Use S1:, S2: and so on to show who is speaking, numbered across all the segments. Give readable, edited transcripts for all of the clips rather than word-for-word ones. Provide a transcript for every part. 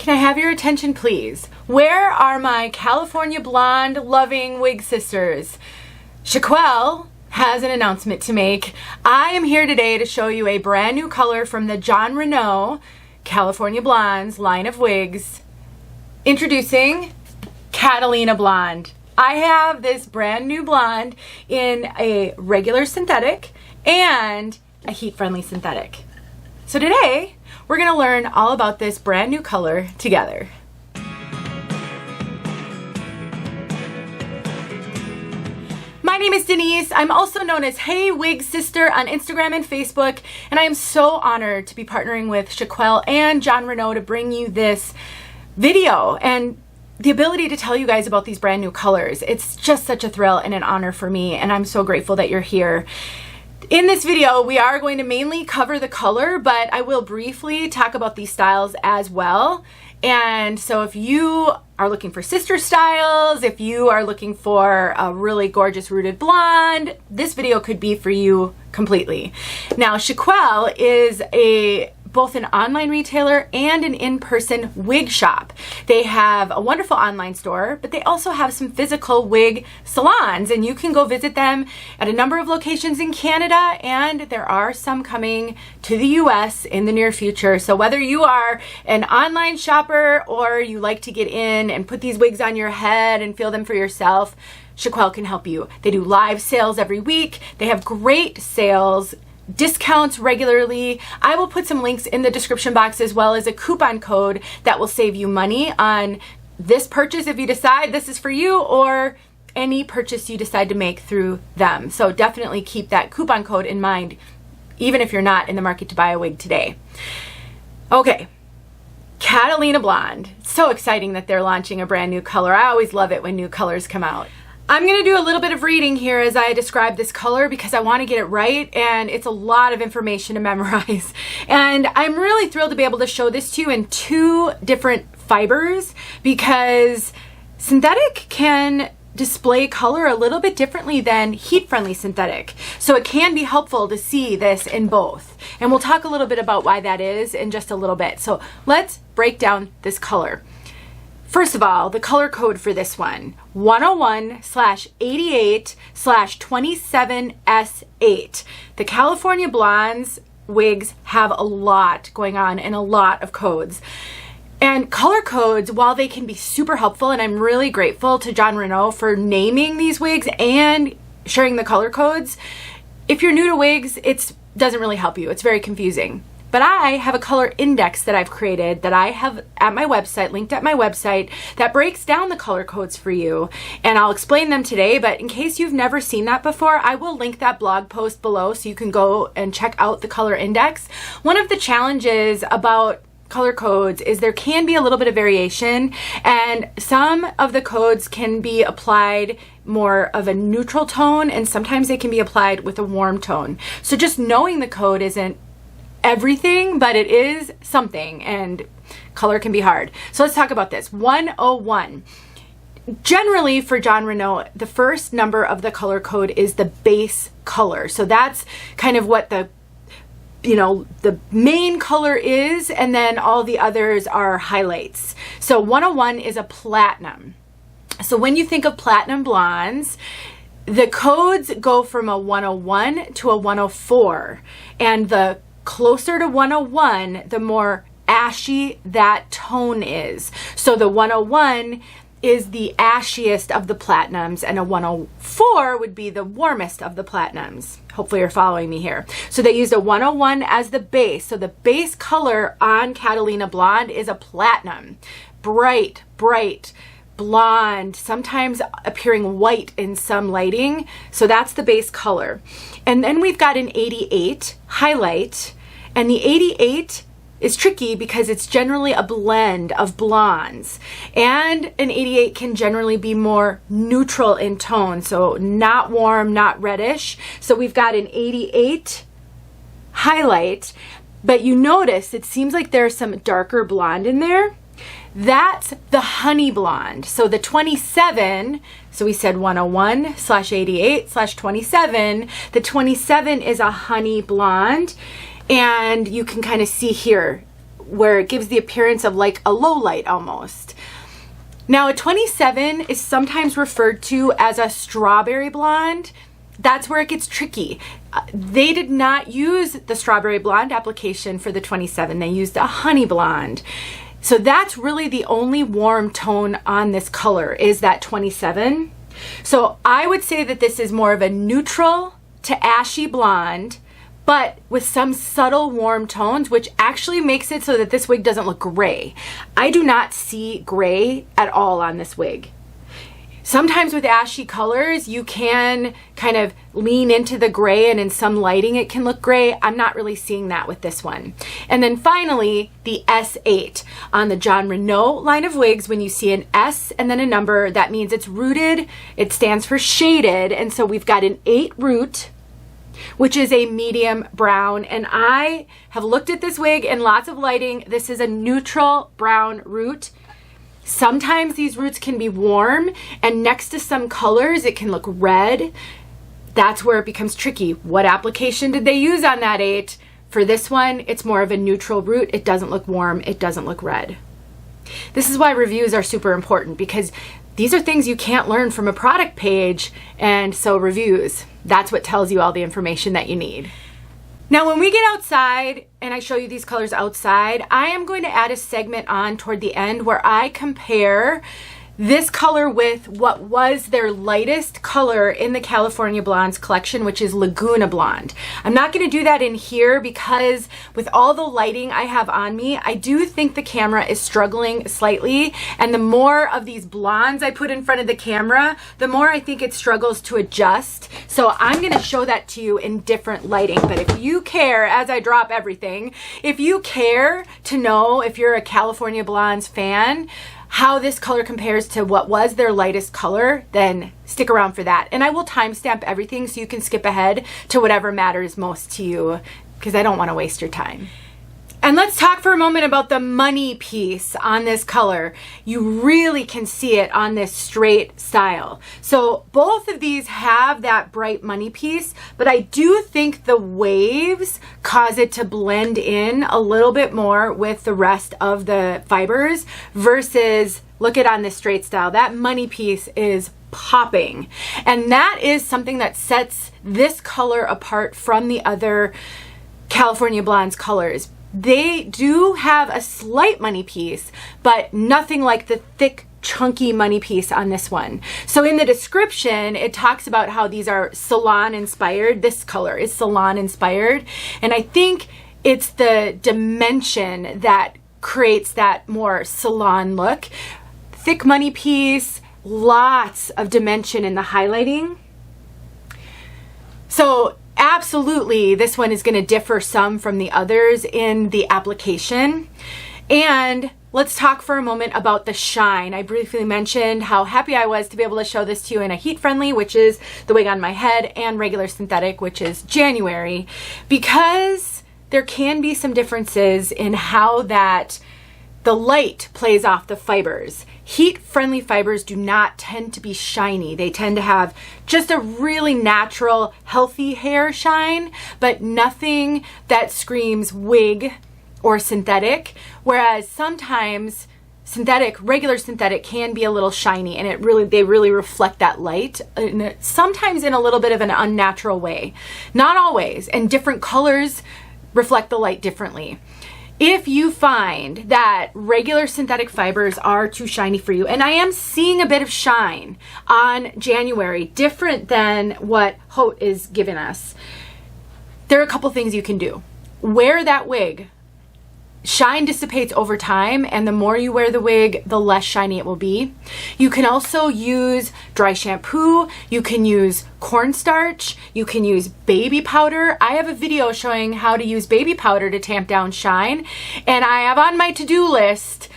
S1: Can I have your attention, please? Where are my California Blonde loving wig sisters? Chiquel has an announcement to make. I am here today to show you a brand new color from the Jon Renau California Blondes line of wigs. Introducing Catalina Blonde. I have this brand new blonde in a regular synthetic and a heat-friendly synthetic. So today, we're going to learn all about this brand new color together. My name is Denise. I'm also known as heywigsister on Instagram and Facebook, and I am so honored to be partnering with Chiquel and Jon Renau to bring you this video and the ability to tell you guys about these brand new colors. It's just such a thrill and an honor for me, and I'm so grateful that you're here. In this video, we are going to mainly cover the color, but I will briefly talk about these styles as well. And so if you are looking for sister styles, if you are looking for a really gorgeous rooted blonde, this video could be for you completely. Now, Chiquel is both an online retailer and an in-person wig shop. They have a wonderful online store, but they also have some physical wig salons, and you can go visit them at a number of locations in Canada, and there are some coming to the US in the near future. So whether you are an online shopper or you like to get in and put these wigs on your head and feel them for yourself, Chiquel can help you. They do live sales every week. They have great sales, discounts regularly. I will put some links in the description box as well as a coupon code that will save you money on this purchase if you decide this is for you, or any purchase you decide to make through them. So definitely keep that coupon code in mind, even if you're not in the market to buy a wig today. Okay, Catalina Blonde. So exciting that they're launching a brand new color. I always love it when new colors come out. I'm going to do a little bit of reading here as I describe this color because I want to get it right, and it's a lot of information to memorize. And I'm really thrilled to be able to show this to you in two different fibers because synthetic can display color a little bit differently than heat-friendly synthetic. So it can be helpful to see this in both. And we'll talk a little bit about why that is in just a little bit. So let's break down this color. First of all, the color code for this one, 101/88/27S8. The California Blondes wigs have a lot going on and a lot of codes. And color codes, while they can be super helpful, and I'm really grateful to Jon Renau for naming these wigs and sharing the color codes, if you're new to wigs, it doesn't really help you. It's very confusing. But I have a color index that I've created that I have at my website, linked at my website, that breaks down the color codes for you. And I'll explain them today, but in case you've never seen that before, I will link that blog post below so you can go and check out the color index. One of the challenges about color codes is there can be a little bit of variation, and some of the codes can be applied more of a neutral tone, and sometimes they can be applied with a warm tone. So just knowing the code isn't everything, but it is something, and color can be hard. So let's talk about this. 101. Generally for Jon Renau, the first number of the color code is the base color. So that's kind of what the main color is, and then all the others are highlights. So 101 is a platinum. So when you think of platinum blondes, the codes go from a 101 to a 104, and the closer to 101, the more ashy that tone is. So the 101 is the ashiest of the platinums, and a 104 would be the warmest of the platinums. Hopefully you're following me here. So they used a 101 as the base. So the base color on Catalina Blonde is a platinum. Bright, bright, blonde, sometimes appearing white in some lighting. So that's the base color. And then we've got an 88 highlight, and the 88 is tricky because it's generally a blend of blondes, and an 88 can generally be more neutral in tone, so not warm, not reddish. So we've got an 88 highlight, but you notice it seems like there's some darker blonde in there. That's the honey blonde. So the 27, so we said 101/88/27, the 27 is a honey blonde, and you can kind of see here where it gives the appearance of like a low light almost. Now a 27 is sometimes referred to as a strawberry blonde. That's where it gets tricky. They did not use the strawberry blonde application for the 27. They used a honey blonde. So that's really the only warm tone on this color is that 27. So I would say that this is more of a neutral to ashy blonde, but with some subtle warm tones, which actually makes it so that this wig doesn't look gray. I do not see gray at all on this wig. Sometimes with ashy colors, you can kind of lean into the gray, and in some lighting it can look gray. I'm not really seeing that with this one. And then finally, the S8. On the Jon Renau line of wigs, when you see an S and then a number, that means it's rooted. It stands for shaded. And so we've got an 8 root, which is a medium brown. And I have looked at this wig in lots of lighting. This is a neutral brown root. Sometimes these roots can be warm, and next to some colors it can look red. That's where it becomes tricky. What application did they use on that 8? For this one, it's more of a neutral root. It doesn't look warm. It doesn't look red. This is why reviews are super important, because these are things you can't learn from a product page, and so reviews, that's what tells you all the information that you need. Now when we get outside and I show you these colors outside, I am going to add a segment on toward the end where I compare this color with what was their lightest color in the California Blondes collection, which is Laguna Blonde. I'm not going to do that in here because with all the lighting I have on me, I do think the camera is struggling slightly, and the more of these blondes I put in front of the camera, the more I think it struggles to adjust. So I'm going to show that to you in different lighting. But if you care, as I drop everything, if you care to know, if you're a California Blondes fan, how this color compares to what was their lightest color, then stick around for that. And I will timestamp everything so you can skip ahead to whatever matters most to you, because I don't want to waste your time. And let's talk for a moment about the money piece on this color. You really can see it on this straight style. So both of these have that bright money piece, but I do think the waves cause it to blend in a little bit more with the rest of the fibers versus, look at on this straight style, that money piece is popping. And that is something that sets this color apart from the other California Blondes colors. They do have a slight money piece, but nothing like the thick, chunky money piece on this one. So in the description, it talks about how these are salon inspired. This color is salon inspired. And I think it's the dimension that creates that more salon look. Thick money piece, lots of dimension in the highlighting. So absolutely, this one is going to differ some from the others in the application. And let's talk for a moment about the shine. I briefly mentioned how happy I was to be able to show this to you in a heat friendly, which is the wig on my head, and regular synthetic, which is January, because there can be some differences in how that the light plays off the fibers. Heat-friendly fibers do not tend to be shiny. They tend to have just a really natural, healthy hair shine, but nothing that screams wig or synthetic, whereas sometimes synthetic, regular synthetic can be a little shiny, and they really reflect that light, and sometimes in a little bit of an unnatural way. Not always, and different colors reflect the light differently. If you find that regular synthetic fibers are too shiny for you, and I am seeing a bit of shine on January, different than what Haute is giving us, there are a couple things you can do. Wear that wig. Shine dissipates over time, and the more you wear the wig, the less shiny it will be. You can also use dry shampoo, you can use cornstarch, you can use baby powder. I have a video showing how to use baby powder to tamp down shine, and I have on my to-do list,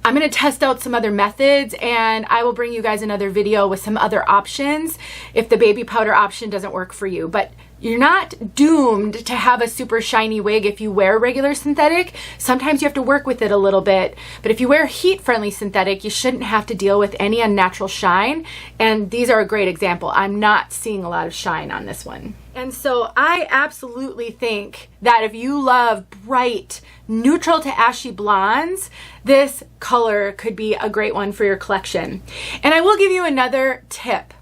S1: I'm going to test out some other methods, and I will bring you guys another video with some other options if the baby powder option doesn't work for you. But You're not doomed to have a super shiny wig if you wear regular synthetic. Sometimes you have to work with it a little bit, but if you wear heat-friendly synthetic, you shouldn't have to deal with any unnatural shine, and these are a great example. I'm not seeing a lot of shine on this one. And so I absolutely think that if you love bright, neutral to ashy blondes, this color could be a great one for your collection. And I will give you another tip.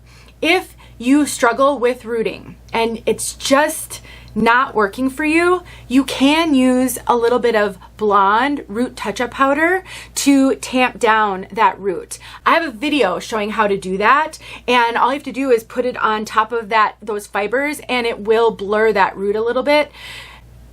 S1: If you struggle with rooting and it's just not working for you, you can use a little bit of blonde root touch-up powder to tamp down that root. I have a video showing how to do that, and all you have to do is put it on top of those fibers and it will blur that root a little bit.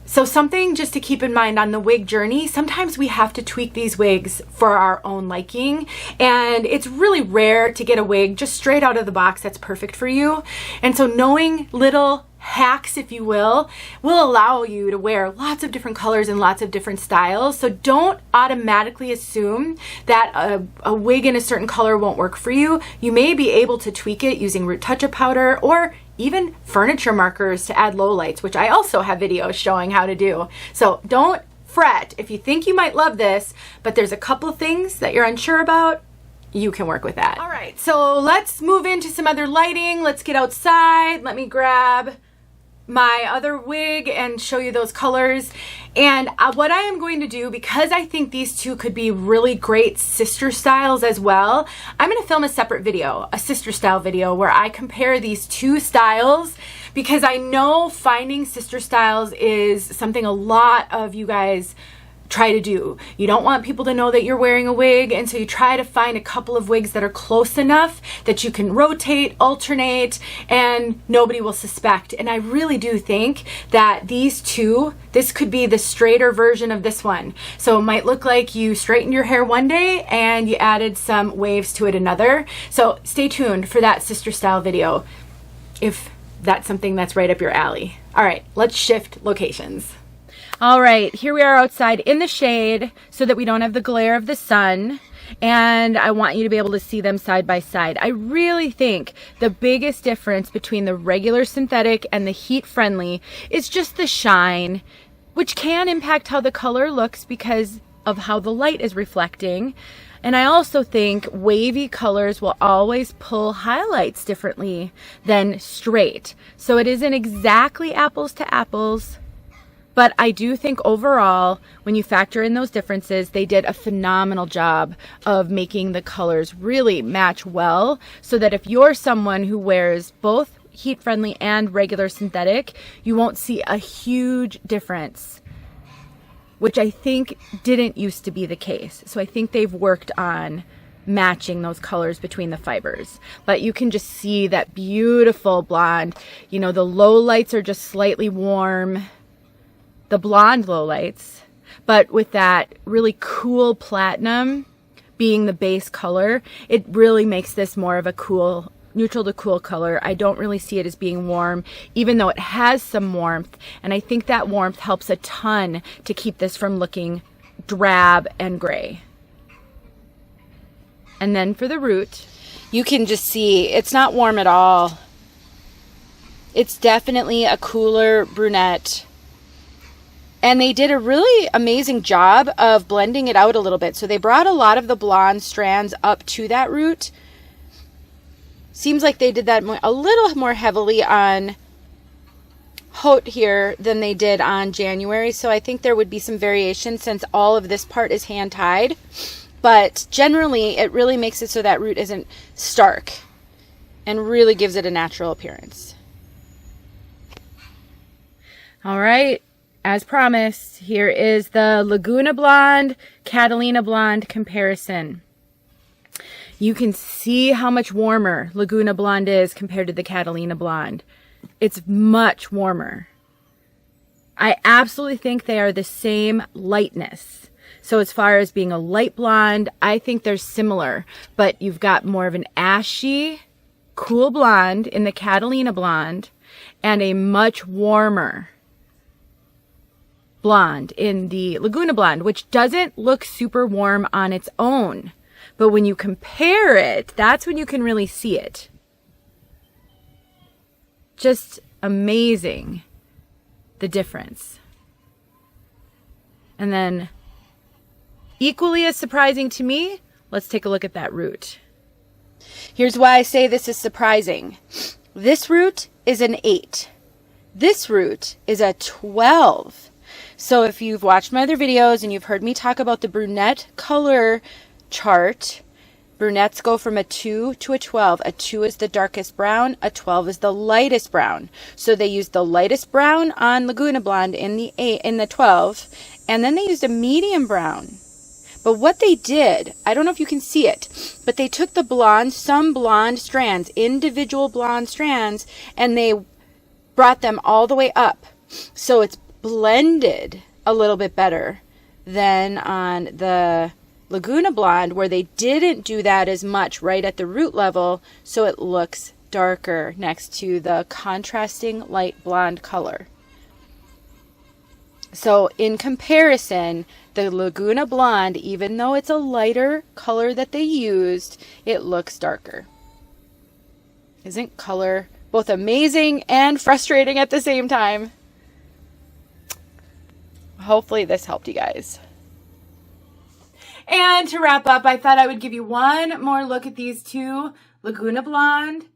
S1: So something just to keep in mind on the wig journey, sometimes we have to tweak these wigs for our own liking, and it's really rare to get a wig just straight out of the box that's perfect for you. And so knowing little hacks, if you will allow you to wear lots of different colors and lots of different styles. So don't automatically assume that a wig in a certain color won't work for you. You may be able to tweak it using root touch-up powder or even furniture markers to add lowlights, which I also have videos showing how to do. So don't fret if you think you might love this, but there's a couple things that you're unsure about. You can work with that. All right, so let's move into some other lighting. Let's get outside. Let me grab my other wig and show you those colors. And what I am going to do, because I think these two could be really great sister styles as well, I'm going to film a separate video, a sister style video, where I compare these two styles, because I know finding sister styles is something a lot of you guys try to do. You don't want people to know that you're wearing a wig, and so you try to find a couple of wigs that are close enough that you can rotate, alternate, and nobody will suspect. And I really do think that these two, this could be the straighter version of this one. So it might look like you straightened your hair one day and you added some waves to it another. So stay tuned for that sister style video if that's something that's right up your alley. All right, let's shift locations. All right, here we are outside in the shade so that we don't have the glare of the sun, and I want you to be able to see them side by side. I really think the biggest difference between the regular synthetic and the heat friendly is just the shine, which can impact how the color looks because of how the light is reflecting. And I also think wavy colors will always pull highlights differently than straight. So it isn't exactly apples to apples. But I do think overall, when you factor in those differences, they did a phenomenal job of making the colors really match well, so that if you're someone who wears both heat-friendly and regular synthetic, you won't see a huge difference, which I think didn't used to be the case. So I think they've worked on matching those colors between the fibers. But you can just see that beautiful blonde. You know, the low lights are just slightly warm, the blonde lowlights, but with that really cool platinum being the base color, it really makes this more of a cool, neutral to cool color. I don't really see it as being warm, even though it has some warmth, and I think that warmth helps a ton to keep this from looking drab and gray. And then for the root, you can just see it's not warm at all. It's definitely a cooler brunette. And they did a really amazing job of blending it out a little bit. So they brought a lot of the blonde strands up to that root. Seems like they did that a little more heavily on Haute here than they did on January. So I think there would be some variation since all of this part is hand tied. But generally, it really makes it so that root isn't stark and really gives it a natural appearance. All right. As promised, here is the Laguna Blonde, Catalina Blonde comparison. You can see how much warmer Laguna Blonde is compared to the Catalina Blonde. It's much warmer. I absolutely think they are the same lightness. So as far as being a light blonde, I think they're similar, but you've got more of an ashy, cool blonde in the Catalina Blonde and a much warmer blonde in the Laguna Blonde, which doesn't look super warm on its own. But when you compare it, that's when you can really see it. Just amazing, the difference. And then equally as surprising to me, let's take a look at that root. Here's why I say this is surprising. This root is an 8. This root is a 12. So if you've watched my other videos and you've heard me talk about the brunette color chart, brunettes go from a 2 to a 12. A 2 is the darkest brown, a 12 is the lightest brown. So they used the lightest brown on Laguna Blonde in the 12, and then they used a medium brown. But what they did, I don't know if you can see it, but they took the blonde, some blonde strands, individual blonde strands, and they brought them all the way up. So it's blended a little bit better than on the Laguna Blonde, where they didn't do that as much right at the root level, so it looks darker next to the contrasting light blonde color. So in comparison, the Laguna Blonde, even though it's a lighter color that they used, it looks darker. Isn't color both amazing and frustrating at the same time? Hopefully this helped you guys. And to wrap up, I thought I would give you one more look at these two, Laguna Blonde,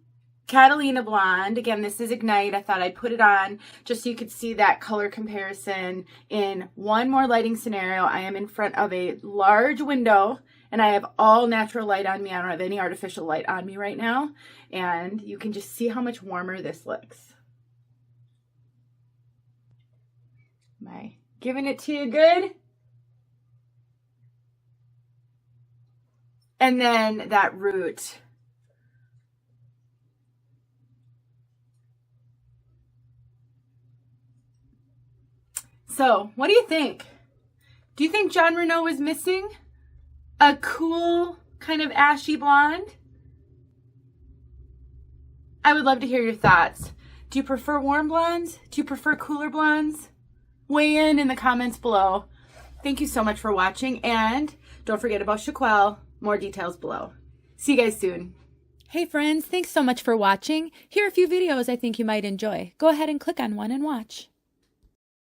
S1: Catalina Blonde. Again, this is Ignite. I thought I'd put it on just so you could see that color comparison in one more lighting scenario. I am in front of a large window and I have all natural light on me. I don't have any artificial light on me right now. And you can just see how much warmer this looks. Am I giving it to you good? And then that root. So, what do you think? Do you think Jon Renau was missing a cool kind of ashy blonde? I would love to hear your thoughts. Do you prefer warm blondes? Do you prefer cooler blondes? Weigh in the comments below. Thank you so much for watching, and don't forget about Chiquel. More details below. See you guys soon. Hey friends, thanks so much for watching. Here are a few videos I think you might enjoy. Go ahead and click on one and watch.